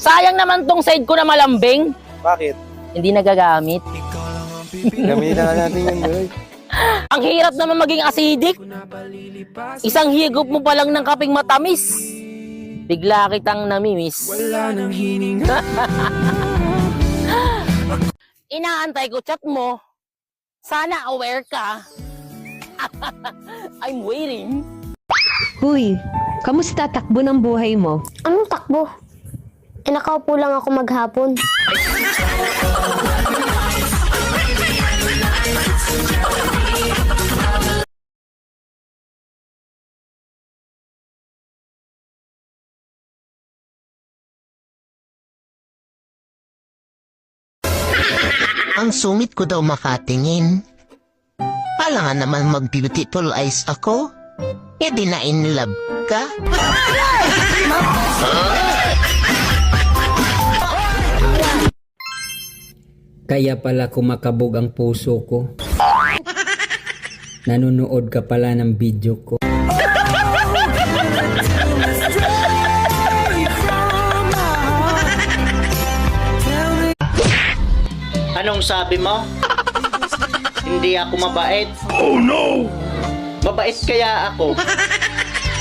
Sayang naman tong side ko na malambing. Bakit? Hindi nagagamit. Gamitin na natin yun, boy. Ang hirap naman maging acidic. Isang higop mo pa lang ng kaping matamis. Bigla kitang namimiss. Wala nang hininga. Inaantay ko chat mo. Sana aware ka. I'm waiting. Huy, kamusta takbo ng buhay mo? Anong takbo? Nakaupo lang ako maghapon. Ang sungit ko daw makatingin. Pala nga naman mag-beautiful eyes ako. E di na in love ka? Kaya pala kumakabog ang puso ko. Nanonood ka pala ng video ko. Anong sabi mo? Hindi ako mabait? Oh no! Mabait kaya ako?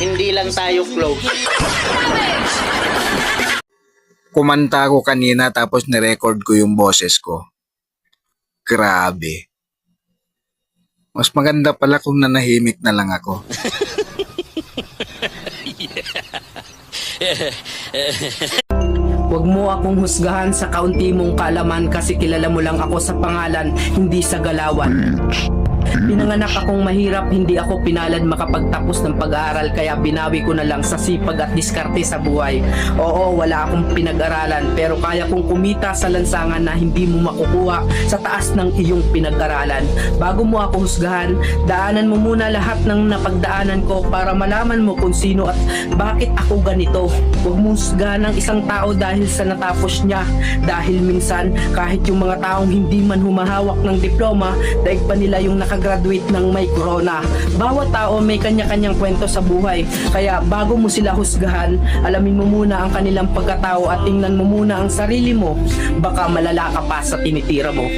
Hindi lang tayo close. Kumanta ako kanina tapos nirecord ko yung boses ko. Grabe. Mas maganda pala kung nanahimik na lang ako. Huwag mo akong husgahan sa kaunti mong kaalaman kasi kilala mo lang ako sa pangalan, hindi sa galawan. Pinanganak akong mahirap, hindi ako pinalad makapagtapos ng pag-aaral kaya binawi ko na lang sa sipag at diskarte sa buhay. Oo, wala akong pinag-aralan pero kaya kong kumita sa lansangan na hindi mo makukuha sa taas ng iyong pinag-aralan. Bago mo ako husgahan, daanan mo muna lahat ng napagdaanan ko para malaman mo kung sino at bakit ako ganito. Huwag mo husgahan ng isang tao dahil sa natapos niya. Dahil minsan, kahit yung mga taong hindi man humahawak ng diploma, daig pa nila yung nakagraduate ng may corona. Bawat tao may kanya-kanyang kwento sa buhay. Kaya bago mo sila husgahan, alamin mo muna ang kanilang pagkatao at tingnan mo muna ang sarili mo. Baka malala ka pa sa tinitira mo.